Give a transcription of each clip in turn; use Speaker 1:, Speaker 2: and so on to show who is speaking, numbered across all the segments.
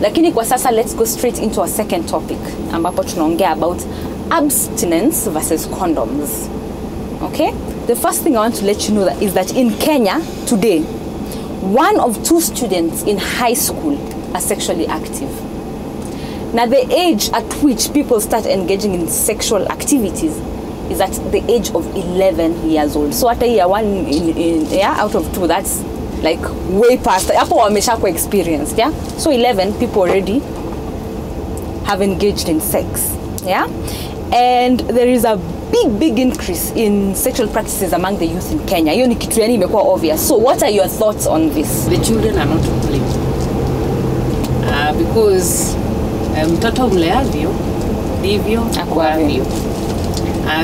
Speaker 1: Lakini kwa sasa let's go straight into our second topic ambapo tunaongea about abstinence versus condoms. Okay? The first thing I want to let you know is that in Kenya today, 1 of 2 students in high school are sexually active. Now the age at which people start engaging in sexual activities is at the age of 11 years old. So at a year 1 out of 2, that's like way past. Hapo wameshakuwa experienced, yeah? So 11 people already have engaged in sex, yeah? And there is a big increase in sexual practices among the youth in Kenya. Hiyo ni kitu yani imekuwa obvious. So what are your thoughts on this?
Speaker 2: The children are not to blame. Because mtoto mleavyo ndivyo akuavyo.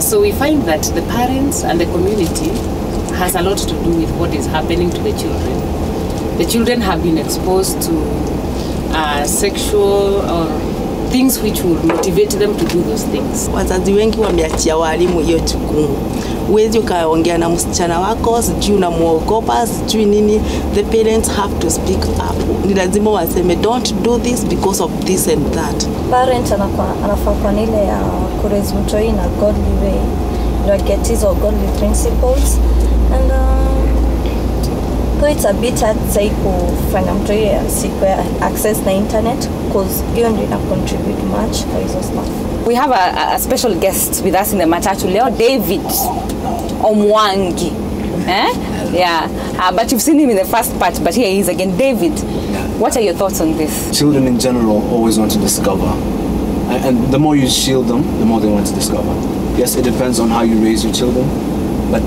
Speaker 2: So we find that the parents and the community has a lot to do with what is happening to the children. The children have been exposed to sexual or things which will motivate them to do those things.
Speaker 3: Wazazi wengi wameachia walimu hiyo jukumu. Uwezi ukaongea na msichana wako, sijui unamuogopa, sijui nini. The parents have to speak up. Ni lazima waseme don't do this because of this and that.
Speaker 4: Parent anafaa kwa nile ya kuraise mtoto in a godly way. You get his or godly principles. And so it's a bit hard say kufanya mtoto asikwe access the internet because hiyo ndio ina contribute much kwa hizo stuff.
Speaker 1: We have a special guest with us in the matatu leo, David Omwangi. Yeah, but you've seen him in the first part, but here he is again. David, what are your thoughts on this?
Speaker 5: Children in general always want to discover. And the more you shield them, the more they want to discover. Yes, it depends on how you raise your children. But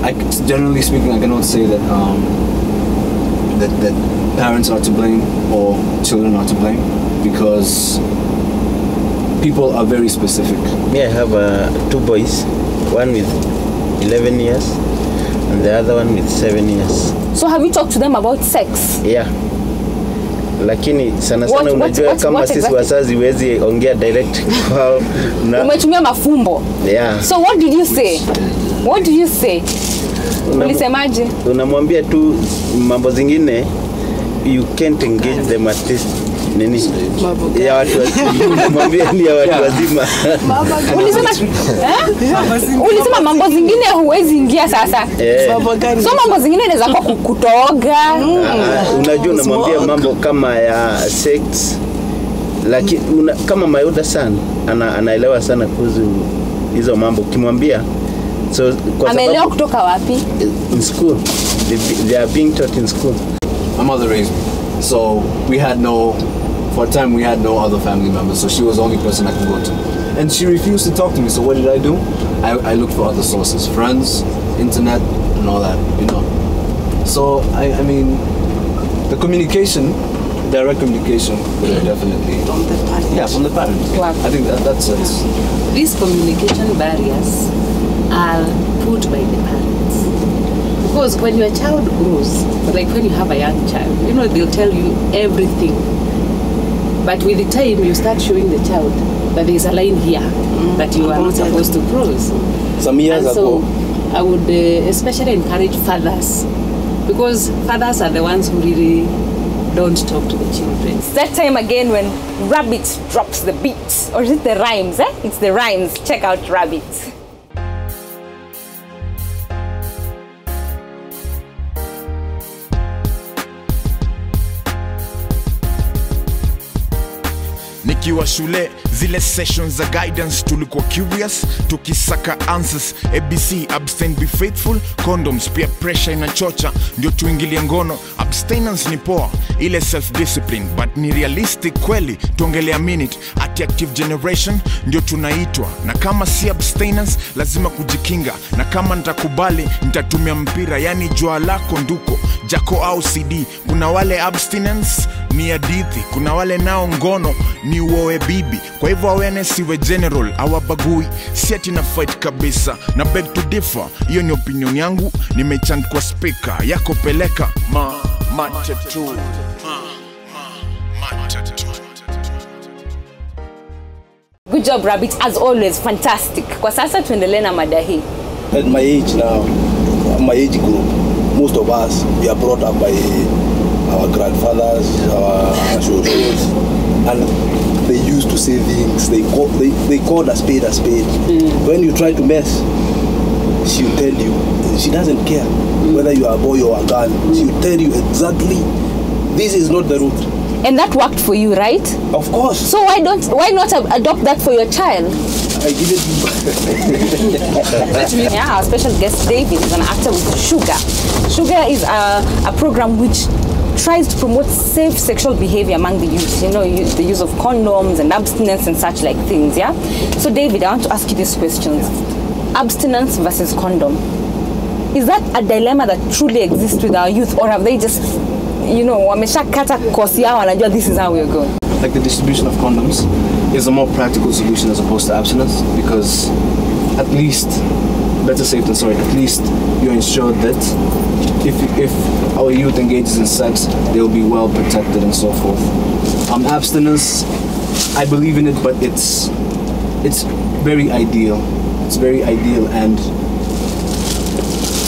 Speaker 5: generally speaking, I cannot say that that parents are to blame or children are to blame, because people are very specific.
Speaker 6: Me, I have 2 boys, one with 11 years and the other one with 7 years.
Speaker 1: So have you talked to them about sex?
Speaker 6: Yeah. Lakini sana unajua kama sisi wazazi wezi ongea direct kwao.
Speaker 1: Umetumia mafumbo.
Speaker 6: Yeah.
Speaker 1: So what did you say? What did you say? Ulisemaje?
Speaker 6: Unamwambia tu mambo zingine, you can't engage them at this nini ya watu mwambie ni ya watu wazima.
Speaker 1: Ulisema mambo zingine huwezi ingia sasa. So mambo zingine inaweza kwa kutoga.
Speaker 6: Unajua unamwambia mambo kama ya sex, lakini kama my older son anaelewa sana kuhusu hizo mambo ukimwambia. So
Speaker 1: ameelewa kutoka wapi?
Speaker 6: In school. They are being taught in school.
Speaker 5: My mother raised me, so for a time we had no other family members, so she was the only person I could go to. And she refused to talk to me, so what did I do? I looked for other sources, friends, internet, and all that, you know. So, I mean, the communication, direct communication, definitely.
Speaker 3: From the parents.
Speaker 5: Yeah, from the parents.
Speaker 1: Wow.
Speaker 5: I think that's it.
Speaker 2: These communication barriers are put by the parents. Because when your child grows, like when you have a young child, you know, they'll tell you everything. But with the time, you start showing the child that there's a line here that you are not supposed to cross.
Speaker 7: Some years ago.
Speaker 2: I would especially encourage fathers, because fathers are the ones who really don't talk to the children.
Speaker 1: It's that time again when Rabbit drops the beat. Or is it the rhymes, eh? It's the rhymes. Check out Rabbit.
Speaker 8: Nikiwa shule zile sessions za guidance tulikuwa curious, tukisaka answers. ABC, abstain, be faithful, condoms, peer pressure inachocha, ndio tuingilie ngono. Abstinence ni poa, ile self discipline, but ni realistic kweli? Tuongelea minute, ati active generation ndio tunaitwa, na kama si abstinence lazima kujikinga, na kama nitakubali nitatumia mpira, yani jua lako nduko, jako au CD. Kuna wale abstinence ni hadithi, kuna wale nao ngono ni uoe bibi. Kwa hivyo awareness iwe general, awabagui, si ati na fight kabisa, na beg to differ. Hiyo ni opinion yangu, nimechant kwa speaker yako, peleka matatu.
Speaker 1: Good job, Rabbit, as always, fantastic. Kwa sasa tuendelee na mada hii.
Speaker 7: At my age now, my age group, most of us, we are brought up by our grandfathers, our shoulders, and they used to say things. They called a spade a spade. When you try to mess, she'll tell you. She doesn't care whether you are a boy or a girl. She'll tell you exactly, this is not the route.
Speaker 1: And that worked for you, right?
Speaker 7: Of course.
Speaker 1: So why not adopt that for your child?
Speaker 7: I give it
Speaker 1: Yeah, our special guest David is an actor with Sugar. Sugar is a program which tries to promote safe sexual behavior among the youth. You know, the use of condoms and abstinence and such like things, yeah? So David, I want to ask you these questions. Abstinence versus condom. Is that a dilemma that truly exists with our youth, or have they just, you know, wameshakata kosi yao wanajua this is how we're going?
Speaker 5: Like the distribution of condoms is a more practical solution as opposed to abstinence, because at least, better safe than sorry, at least you're ensured that if our youth engages in sex, they'll be well protected and so forth. Abstinence, I believe in it, but it's very ideal. It's very ideal, and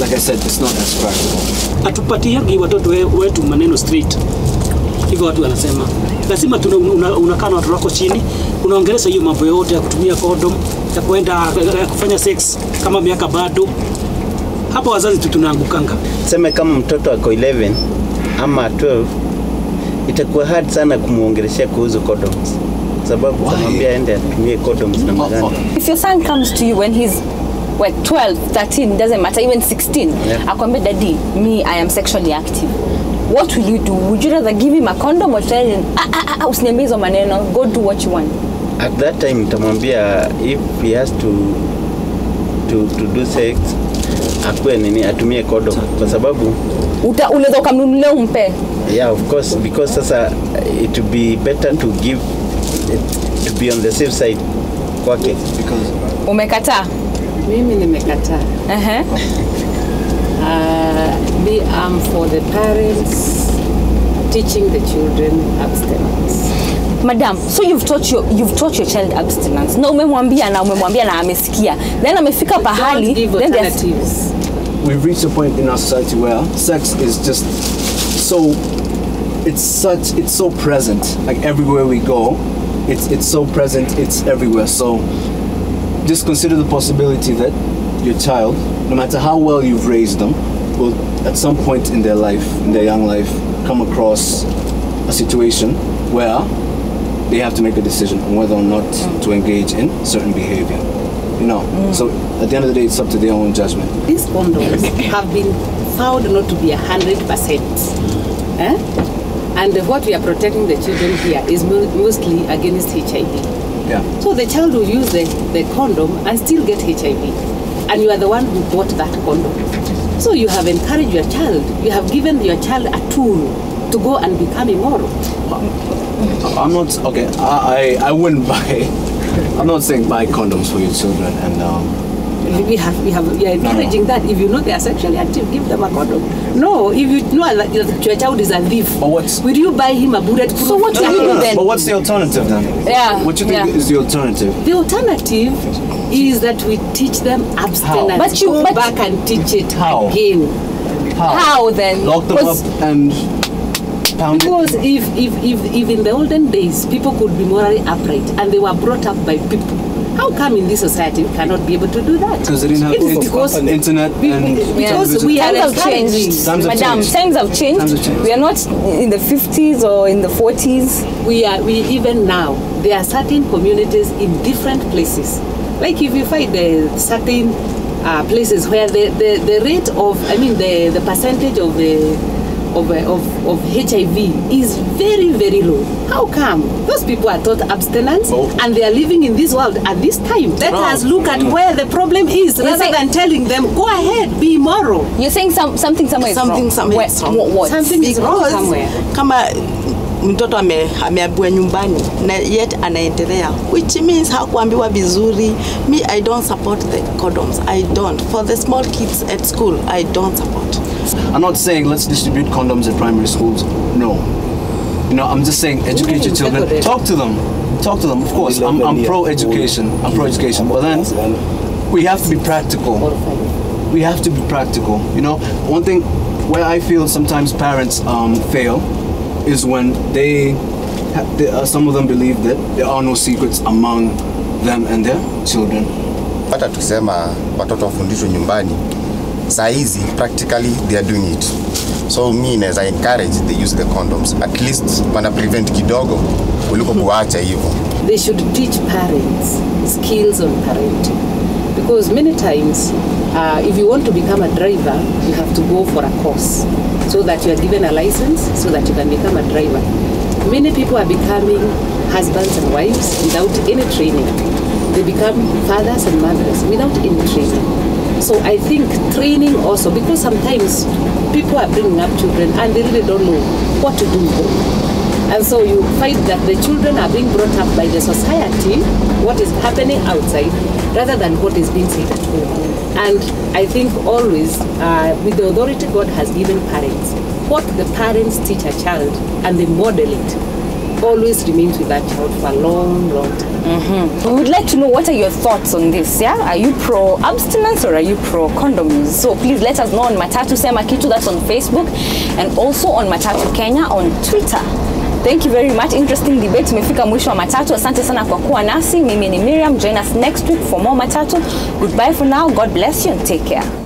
Speaker 5: like I said, it's not as practical.
Speaker 9: Atupatiagi watoto wetu maneno straight. Hivyo watu wanasema. Lazima unakaa na watoto wako chini, unaongeleza hiyo mambo yote ya kutumia condom, ya kuenda kufanya sex kama miaka bado. Hapo wazazi tunaangukanga.
Speaker 6: Sema kama mtoto ako 11 ama 12, itakuwa hard sana kumuongeleshea kuhusu condoms. Sababu tamwambia aende atumie condoms na maganda.
Speaker 1: If your son comes to you when he's 12, 13, doesn't matter, even 16, akwambia daddy, me, I am sexually active. What will you do? Would you rather give him a condom or tell him, usiniambie hizo maneno, go do what you want?
Speaker 6: At that time, nitamwambia if he has to do sex, akwe nini atumie condom kwa sababu
Speaker 1: unaweza ukamnunulia umpe.
Speaker 6: Yeah, of course, because sasa it would be better to give to be on the safe side kwake.
Speaker 5: Because
Speaker 1: umekataa?
Speaker 2: Mimi nimekataa. Me am for the parents teaching the children abstinence.
Speaker 1: Madam, so you've taught your child abstinence. Na umemwambia na amesikia. Then amefika pahali,
Speaker 2: give
Speaker 1: then
Speaker 2: alternatives.
Speaker 5: we've reached a point in our society where sex is just it's so present. Like everywhere we go, it's so present, it's everywhere. So just consider the possibility that your child, no matter how well you've raised them, will at some point in their life, in their young life, come across a situation where they have to make a decision on whether or not to engage in certain behavior. You know, so at the end of the day, it's up to their own judgment.
Speaker 2: These condoms have been found not to be 100%. And what we are protecting the children here is mostly against HIV.
Speaker 5: Yeah.
Speaker 2: So the child will use the condom and still get HIV. And you are the one who bought that condom. So you have encouraged your child. You have given your child a tool to go and become immoral.
Speaker 5: I'm not, okay, I wouldn't buy, I'm not saying buy condoms for your children, and
Speaker 2: we are encouraging that. If you know they are sexually active, give them a condom. No, if you know that your child is a thief, will you buy him a bulletproof?
Speaker 1: So what do you do then?
Speaker 5: But what's the alternative then?
Speaker 1: Yeah.
Speaker 5: What do you think is the alternative?
Speaker 2: The alternative is that we teach them abstinence.
Speaker 1: But you
Speaker 2: go back and teach it again.
Speaker 1: How then?
Speaker 5: Lock them up and pound it?
Speaker 2: Because if in the olden days people could be morally upright and they were brought up by people, how come in this society we cannot be able to do that?
Speaker 5: Because they didn't have internet and
Speaker 2: because we
Speaker 1: times have changed. Times have changed. We are not in the 50s or in the 40s.
Speaker 2: We even now there are certain communities in different places. Like if you find certain places where the rate of, the percentage of HIV is very, very low. How come? Those people are taught abstinence and they are living in this world at this time. Let us look at where the problem is rather than telling them, go ahead, be moral.
Speaker 1: You're saying something somewhere is wrong. What?
Speaker 2: Something is wrong somewhere.
Speaker 3: Kama mtoto ameambiwa nyumbani na yet anaendelea, which means hakuambiwa vizuri. Me, I don't support the condoms. I don't. For the small kids at school, I don't support.
Speaker 5: I'm not saying let's distribute condoms at primary schools. No. You know, I'm just saying educate your children. Talk to them. Talk to them. Of course, I'm pro-education. I'm pro-education. But then we have to be practical. We have to be practical. You know, one thing where I feel sometimes parents fail is when they some of them believe that there are no secrets among them and their children.
Speaker 10: Hata tukisema watoto wafundishwe nyumbani, saa hizi practically they are doing it. So me as I encourage they use the condoms. At least wana prevent kidogo kuliko kuacha hivyo.
Speaker 2: They should teach parents skills on parenting. Because many times, if you want to become a driver, you have to go for a course so that you are given a license so that you can become a driver. Many people are becoming husbands and wives without any training. They become fathers and mothers without any training. So I think training also, because sometimes people are bringing up children and they really don't know what to do with them. And so you find that the children are being brought up by the society, what is happening outside, rather than what is being said at home. And I think always, with the authority God has given parents, what the parents teach a child and they model it, always remains with that child for a long, long time.
Speaker 1: We would like to know, what are your thoughts on this? Yeah, are you pro abstinence or are you pro condom use? So please let us know on Matatu Sema Kitu, that's on Facebook, and also on Matatu Kenya on Twitter. Thank you very much. Interesting debate. Tumefika mwisho wa Matatu. Asante sana kwa kuwa nasi. Mimi ni Miriam. Join us next week for more Matatu. Goodbye for now. God bless you and take care.